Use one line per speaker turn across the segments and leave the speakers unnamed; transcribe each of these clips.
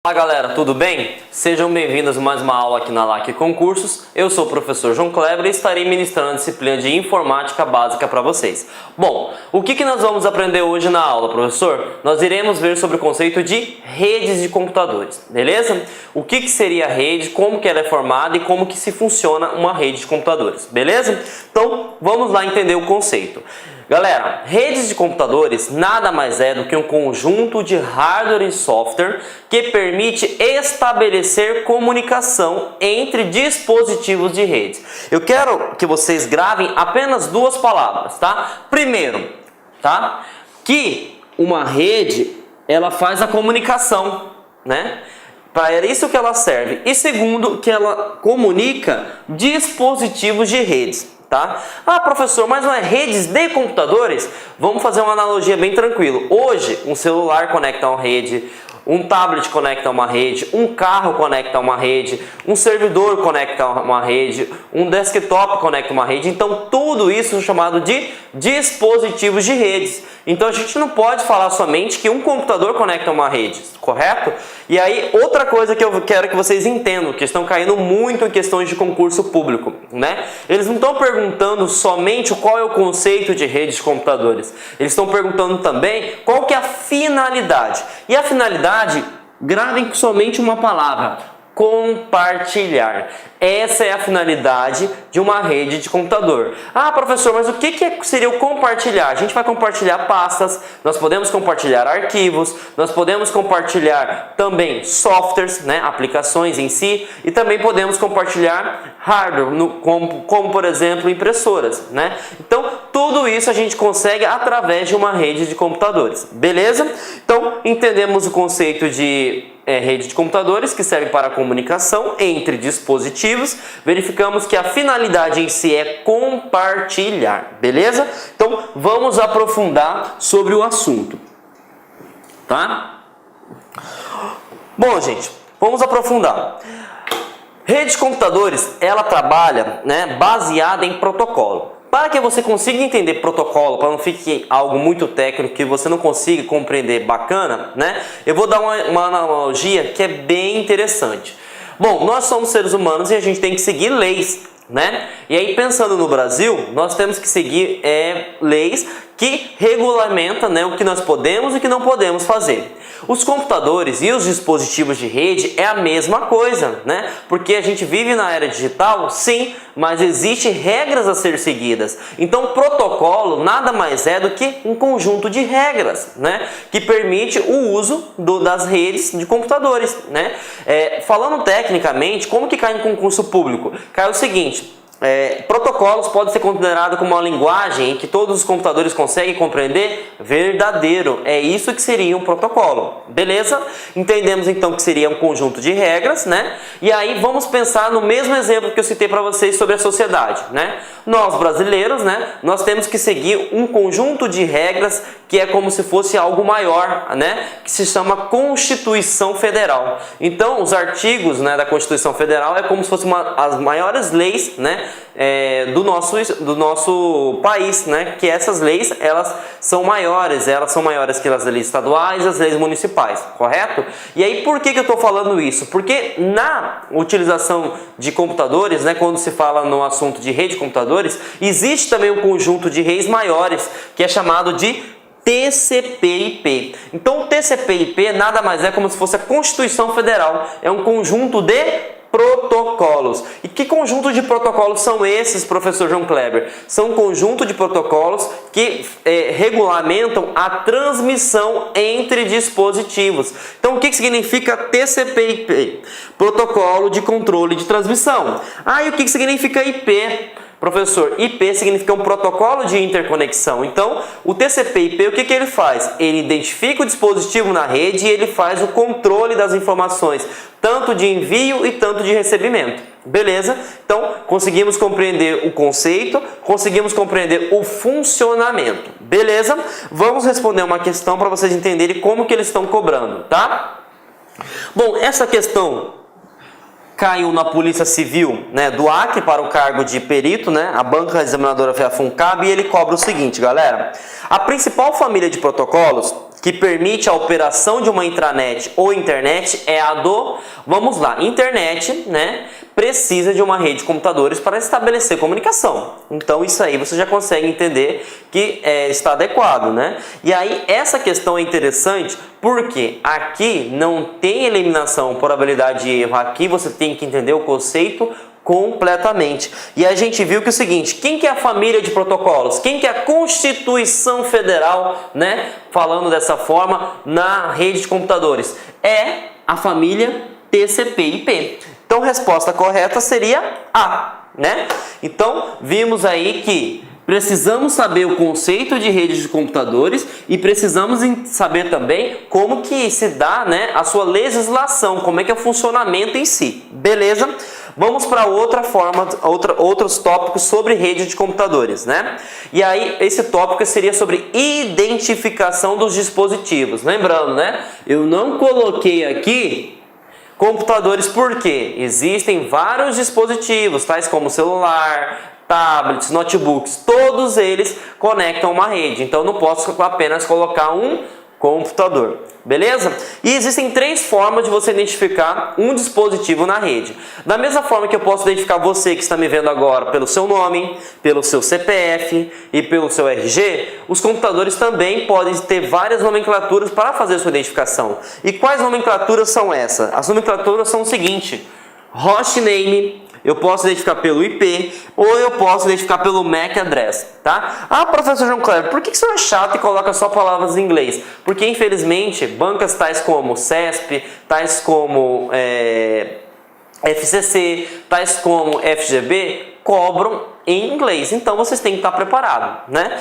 Olá galera, tudo bem? Sejam bem-vindos a mais uma aula aqui na LAC Concursos. Eu sou o professor João Kleber e estarei ministrando a disciplina de Informática Básica para vocês. Bom, o que nós vamos aprender hoje na aula, professor? Nós iremos ver sobre o conceito de redes de computadores, beleza? O que seria a rede, como que ela é formada e como que se funciona uma rede de computadores, beleza? Então, vamos lá entender o conceito. Galera, redes de computadores nada mais é do que um conjunto de hardware e software que permite estabelecer comunicação entre dispositivos de redes. Eu quero que vocês gravem apenas duas palavras, tá? Primeiro, tá? Que uma rede, ela faz a comunicação, né? Para isso que ela serve. E segundo, que ela comunica dispositivos de redes. Tá? Ah, professor, mas não é redes de computadores? Vamos fazer uma analogia bem tranquilo. Hoje, um celular conecta a uma rede, um tablet conecta a uma rede, um carro conecta a uma rede, um servidor conecta a uma rede, um desktop conecta a uma rede. Então, tudo isso é chamado de dispositivos de redes. Então, a gente não pode falar somente que um computador conecta a uma rede, correto? E aí, outra coisa que eu quero que vocês entendam, que estão caindo muito em questões de concurso público, né? Eles não estão perguntando somente qual é o conceito de rede de computadores. Eles estão perguntando também qual que é a finalidade. E a finalidade, gravem somente uma palavra: compartilhar. Essa é a finalidade de uma rede de computador. Ah, professor, mas o que seria o compartilhar? A gente vai compartilhar pastas, nós podemos compartilhar arquivos, nós podemos compartilhar também softwares, né, aplicações em si, e também podemos compartilhar hardware, como por exemplo impressoras, né? Então, tudo isso a gente consegue através de uma rede de computadores, beleza? Então, entendemos o conceito de rede de computadores, que serve para a comunicação entre dispositivos. Verificamos que a finalidade em si é compartilhar, beleza? Então, vamos aprofundar sobre o assunto, tá? Bom, gente, vamos aprofundar. Rede de computadores, ela trabalha, né, baseada em protocolo. Para que você consiga entender protocolo, para não fique algo muito técnico que você não consiga compreender bacana, né? Eu vou dar uma analogia que é bem interessante. Bom, nós somos seres humanos e a gente tem que seguir leis, né? E aí, pensando no Brasil, nós temos que seguir leis que regulamentam, né, o que nós podemos e o que não podemos fazer. Os computadores e os dispositivos de rede é a mesma coisa, né? Porque a gente vive na era digital, sim, mas existem regras a ser seguidas. Então, protocolo nada mais é do que um conjunto de regras, né, que permite o uso das redes de computadores, né? Falando tecnicamente, como que cai em concurso público? Cai o seguinte: protocolos pode ser considerado como uma linguagem em que todos os computadores conseguem compreender verdadeiro. É isso que seria um protocolo, beleza? Entendemos então que seria um conjunto de regras, né? E aí vamos pensar no mesmo exemplo que eu citei para vocês sobre a sociedade, né? Nós brasileiros, né, nós temos que seguir um conjunto de regras que é como se fosse algo maior, né, que se chama Constituição Federal. Então, os artigos, né, da Constituição Federal é como se fossem as maiores leis, né, do nosso país, né, que essas leis, elas são maiores que as leis estaduais e as leis municipais, correto? E aí, por que eu estou falando isso? Porque na utilização de computadores, né, quando se fala no assunto de rede de computadores, existe também um conjunto de redes maiores, que é chamado de TCP/IP. Então, o TCP/IP nada mais é como se fosse a Constituição Federal. É um conjunto de protocolos. E que conjunto de protocolos são esses, professor João Kleber? São um conjunto de protocolos que regulamentam a transmissão entre dispositivos. Então, o que significa TCP/IP? Protocolo de controle de transmissão. Ah, e o que significa IP? Professor, IP significa um protocolo de interconexão. Então, o TCP/IP, o que ele faz? Ele identifica o dispositivo na rede e ele faz o controle das informações, tanto de envio e tanto de recebimento. Beleza? Então, conseguimos compreender o conceito, conseguimos compreender o funcionamento. Beleza? Vamos responder uma questão para vocês entenderem como que eles estão cobrando, tá? Bom, essa questão caiu na Polícia Civil, né, do Acre para o cargo de perito, né? A banca examinadora foi a FUNCAB e ele cobra o seguinte, galera: a principal família de protocolos que permite a operação de uma intranet ou internet é a do, vamos lá, internet, né, precisa de uma rede de computadores para estabelecer comunicação. Então isso aí você já consegue entender que está adequado, né? E aí essa questão é interessante porque aqui não tem eliminação, probabilidade de erro, aqui você tem que entender o conceito completamente. E a gente viu que é o seguinte, quem que é a família de protocolos? Quem que é a Constituição Federal, né? Falando dessa forma, na rede de computadores. É a família TCP/IP. Então, a resposta correta seria A, né? Então, vimos aí que precisamos saber o conceito de redes de computadores e precisamos saber também como que se dá, né, a sua legislação, como é que é o funcionamento em si. Beleza? Vamos para outra forma, outros tópicos sobre rede de computadores, né? E aí, esse tópico seria sobre identificação dos dispositivos. Lembrando, né? Eu não coloquei aqui computadores porque existem vários dispositivos, tais como celular, tablets, notebooks, todos eles conectam uma rede. Então, eu não posso apenas colocar um computador, beleza? E existem 3 formas de você identificar um dispositivo na rede. Da mesma forma que eu posso identificar você que está me vendo agora pelo seu nome, pelo seu CPF e pelo seu RG, os computadores também podem ter várias nomenclaturas para fazer a sua identificação. E quais nomenclaturas são essas? As nomenclaturas são o seguinte: hostname, eu posso identificar pelo IP ou eu posso identificar pelo MAC address, tá? Ah, professor João Kleber, por que você é chato e coloca só palavras em inglês? Porque, infelizmente, bancas tais como CESP, tais como FCC, tais como FGV, cobram em inglês. Então, vocês têm que estar preparados, né?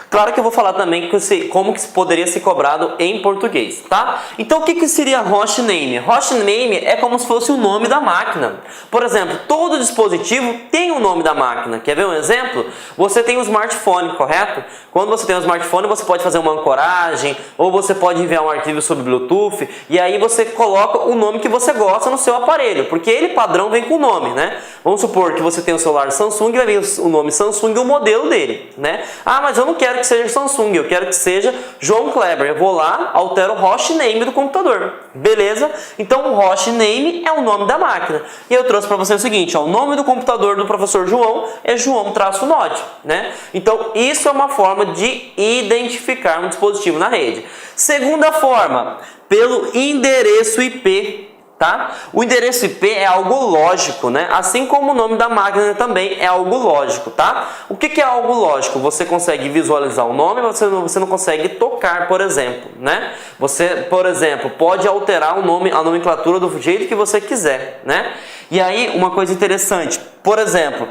Claro que eu vou falar também como que poderia ser cobrado em português, tá? Então, o que seria hostname? Hostname é como se fosse o nome da máquina. Por exemplo, todo dispositivo tem o nome da máquina. Quer ver um exemplo? Você tem um smartphone, correto? Quando você tem um smartphone, você pode fazer uma ancoragem, ou você pode enviar um arquivo sobre Bluetooth, e aí você coloca o nome que você gosta no seu aparelho, porque ele padrão vem com o nome, né? Vamos supor que você tem um celular Samsung e vai vir o nome Samsung e o modelo dele, né? Ah, mas eu não quero que seja Samsung, eu quero que seja João Kleber. Eu vou lá, altero o hostname do computador. Beleza? Então o hostname é o nome da máquina. E eu trouxe para você o seguinte, ó, o nome do computador do professor João é João-Node, né? Então isso é uma forma de identificar um dispositivo na rede. Segunda forma, pelo endereço IP. Tá? O endereço IP é algo lógico, né? Assim como o nome da máquina também é algo lógico, tá? O que é algo lógico? Você consegue visualizar o nome, você não consegue tocar, por exemplo, né? Você, por exemplo, pode alterar o nome, a nomenclatura do jeito que você quiser, né? E aí, uma coisa interessante, por exemplo,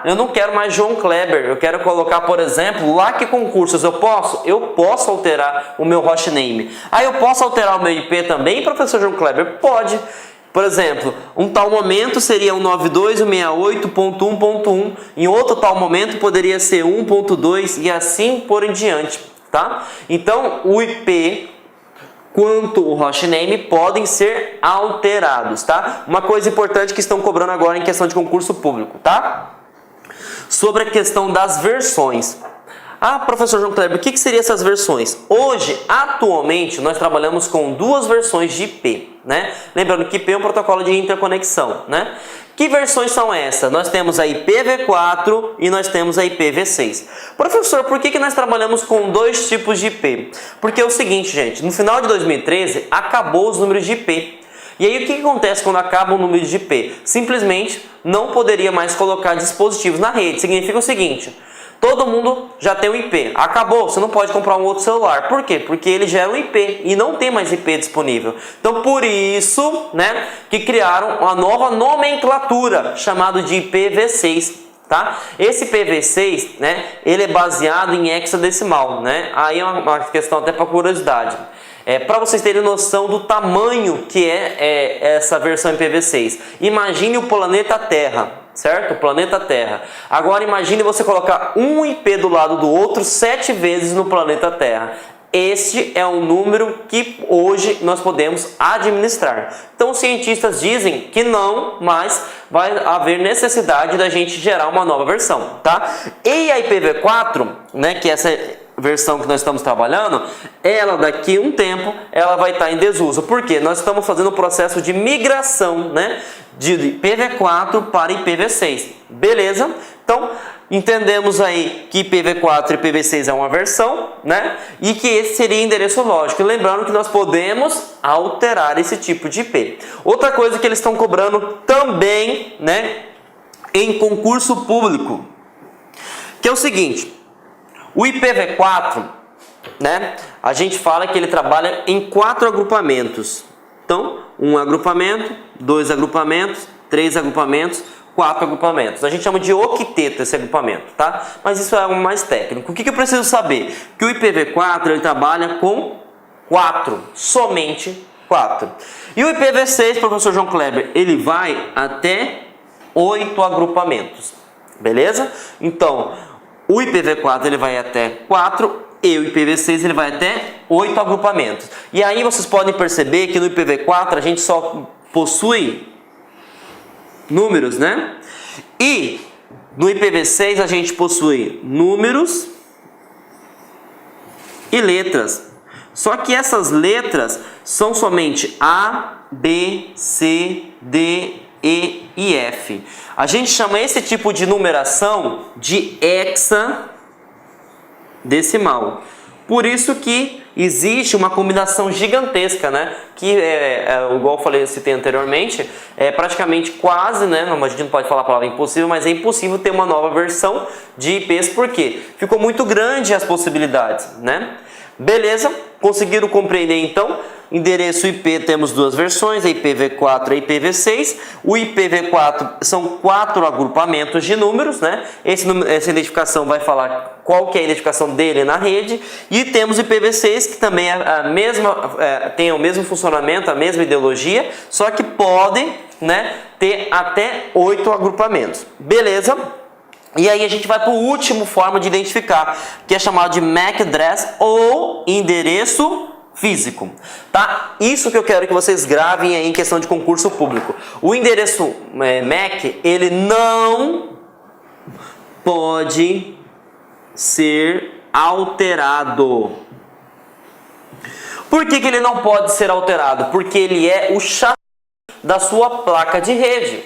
eu não quero mais João Kleber, eu quero colocar, por exemplo, LAC Concursos, eu posso? Eu posso alterar o meu hostname. Eu posso alterar o meu IP também, professor João Kleber? Pode. Por exemplo, um tal momento seria 192.168.1.1, em outro tal momento poderia ser 1.2 e assim por em diante, tá? Então, o IP quanto o hostname podem ser alterados, tá? Uma coisa importante que estão cobrando agora em questão de concurso público, tá? Sobre a questão das versões. Professor João Kleber, o que seriam essas versões? Hoje, atualmente, nós trabalhamos com 2 versões de IP, né? Lembrando que IP é um protocolo de interconexão, né? Que versões são essas? Nós temos a IPv4 e nós temos a IPv6. Professor, por que nós trabalhamos com 2 tipos de IP? Porque é o seguinte, gente, no final de 2013, acabou os números de IP. E aí o que acontece quando acaba o número de IP? Simplesmente não poderia mais colocar dispositivos na rede. Significa o seguinte: todo mundo já tem um IP. Acabou, você não pode comprar um outro celular. Por quê? Porque ele já é um IP e não tem mais IP disponível. Então, por isso, né, que criaram uma nova nomenclatura chamada de IPv6. Tá? Esse IPv6, né, ele é baseado em hexadecimal, né? Aí é uma questão até para curiosidade. Para vocês terem noção do tamanho que é essa versão IPv6. Imagine o planeta Terra. Certo? O planeta Terra. Agora imagine você colocar um IP do lado do outro 7 vezes no planeta Terra. Este é um número que hoje nós podemos administrar. Então os cientistas dizem que não, mas vai haver necessidade da gente gerar uma nova versão, tá? E a IPv4, né, que essa versão que nós estamos trabalhando, ela daqui a um tempo, ela vai estar em desuso. Por quê? Nós estamos fazendo um processo de migração, né, de IPv4 para IPv6. Beleza? Então, entendemos aí que IPv4 e IPv6 é uma versão, né, e que esse seria endereço lógico. Lembrando que nós podemos alterar esse tipo de IP. Outra coisa que eles estão cobrando também, né, em concurso público, que é o seguinte: o IPv4, né, a gente fala que ele trabalha em 4 agrupamentos. Então, 1 agrupamento, 2 agrupamentos, 3 agrupamentos, 4 agrupamentos. A gente chama de octeto esse agrupamento, tá? Mas isso é algo mais técnico. O que eu preciso saber? Que o IPv4 ele trabalha com 4, somente 4. E o IPv6, professor João Kleber, ele vai até 8 agrupamentos. Beleza? Então, o IPv4 ele vai até 4 e o IPv6 ele vai até 8 agrupamentos. E aí vocês podem perceber que no IPv4 a gente só possui números, né? E no IPv6 a gente possui números e letras. Só que essas letras são somente A, B, C, D, E e F. A gente chama esse tipo de numeração de hexadecimal. Por isso que existe uma combinação gigantesca, né? Que igual eu falei, citei anteriormente, é praticamente quase, né? A gente não pode falar a palavra impossível, mas é impossível ter uma nova versão de IPs, porque ficou muito grande as possibilidades, né? Beleza? Conseguiram compreender então? Endereço IP temos 2 versões, a IPv4 e a IPv6. O IPv4 são 4 agrupamentos de números, né? Essa identificação vai falar qual que é a identificação dele na rede. E temos o IPv6, que também tem o mesmo funcionamento, a mesma ideologia, só que podem, né, ter até 8 agrupamentos. Beleza? E aí a gente vai para o último forma de identificar, que é chamado de MAC address ou endereço físico, tá? Isso que eu quero que vocês gravem aí em questão de concurso público. O endereço MAC, ele não pode ser alterado. Por que ele não pode ser alterado? Porque ele é o chassi da sua placa de rede.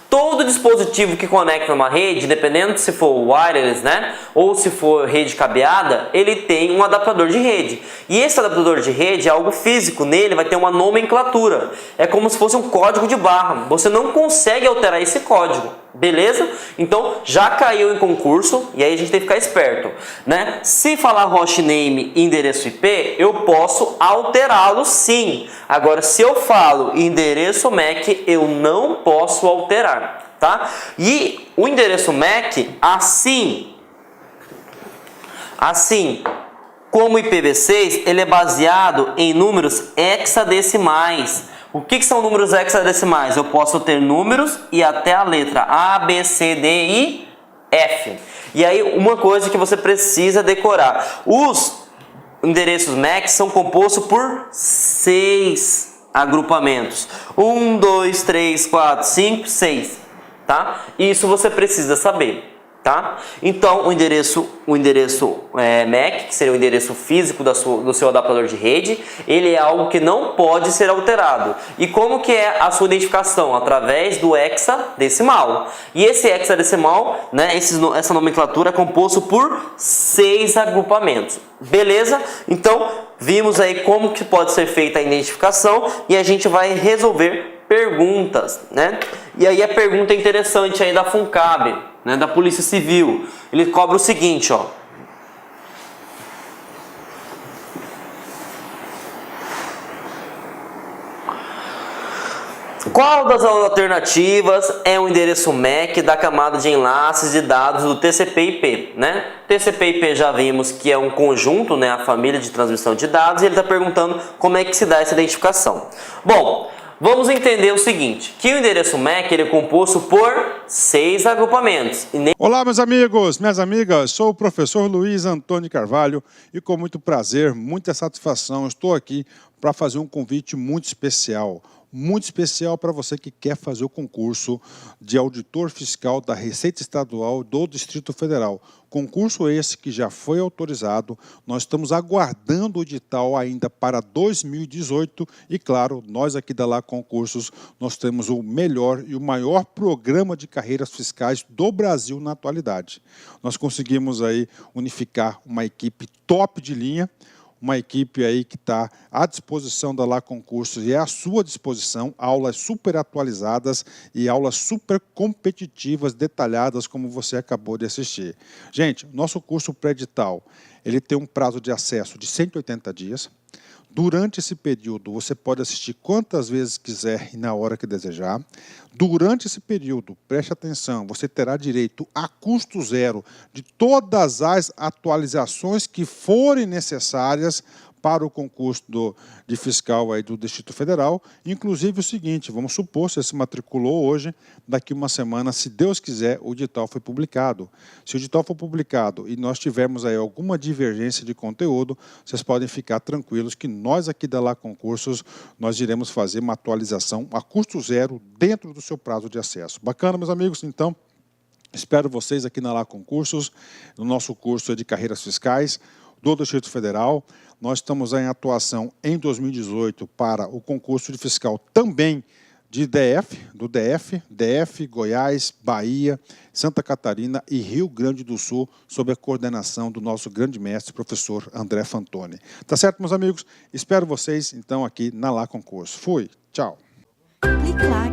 Todo dispositivo que conecta uma rede, dependendo se for wireless, né, ou se for rede cabeada, ele tem um adaptador de rede. E esse adaptador de rede é algo físico, nele vai ter uma nomenclatura. É como se fosse um código de barra. Você não consegue alterar esse código. Beleza? Então já caiu em concurso e aí a gente tem que ficar esperto, né? Se falar hostname e endereço IP, eu posso alterá-lo sim. Agora, se eu falo endereço MAC, eu não posso alterar, tá? E o endereço MAC, assim como o IPv6, ele é baseado em números hexadecimais. O que são números hexadecimais? Eu posso ter números e até a letra A, B, C, D, E, F. E aí uma coisa que você precisa decorar. Os endereços MAC são compostos por 6 agrupamentos. 1, 2, 3, 4, 5, 6. Tá? Isso você precisa saber. Tá? Então o endereço MAC, que seria o endereço físico do seu adaptador de rede, ele é algo que não pode ser alterado. E como que é a sua identificação? Através do hexadecimal. E esse hexadecimal, né, essa nomenclatura é composto por 6 agrupamentos. Beleza? Então vimos aí como que pode ser feita a identificação e a gente vai resolver perguntas, né? E aí a pergunta interessante aí da FUNCAB, né, da Polícia Civil. Ele cobra o seguinte, ó. Qual das alternativas é o endereço MAC da camada de enlaces de dados do TCP/IP, né? TCP/IP já vimos que é um conjunto, né, a família de transmissão de dados, e ele está perguntando como é que se dá essa identificação. Bom, vamos entender o seguinte, que o endereço MAC ele é composto por 6 agrupamentos.
Olá, meus amigos, minhas amigas, sou o professor Luiz Antônio Carvalho e com muito prazer, muita satisfação, estou aqui para fazer um convite muito especial. muito especial para você que quer fazer o concurso de auditor fiscal da Receita Estadual do Distrito Federal. Concurso esse que já foi autorizado, nós estamos aguardando o edital ainda para 2018 e, claro, nós aqui da Lá Concursos, nós temos o melhor e o maior programa de carreiras fiscais do Brasil na atualidade. Nós conseguimos aí unificar uma equipe top de linha, uma equipe aí que está à disposição da Lá Concursos e é à sua disposição, aulas super atualizadas e aulas super competitivas, detalhadas, como você acabou de assistir. Gente, nosso curso pré-edital, ele tem um prazo de acesso de 180 dias. Durante esse período, você pode assistir quantas vezes quiser e na hora que desejar. Durante esse período, preste atenção, você terá direito a custo zero de todas as atualizações que forem necessárias para o concurso de fiscal aí do Distrito Federal. Inclusive o seguinte, vamos supor, você se matriculou hoje, daqui uma semana, se Deus quiser, o edital foi publicado. Se o edital for publicado e nós tivermos aí alguma divergência de conteúdo, vocês podem ficar tranquilos que nós aqui da Lá Concursos, nós iremos fazer uma atualização a custo zero dentro do seu prazo de acesso. Bacana, meus amigos? Então, espero vocês aqui na Lá Concursos, no nosso curso de carreiras fiscais do Distrito Federal. Nós estamos em atuação em 2018 para o concurso de fiscal também de DF, Goiás, Bahia, Santa Catarina e Rio Grande do Sul, sob a coordenação do nosso grande mestre, professor André Fantoni. Tá certo, meus amigos? Espero vocês, então, aqui na Lá Concurso. Fui, tchau.
Clique lá.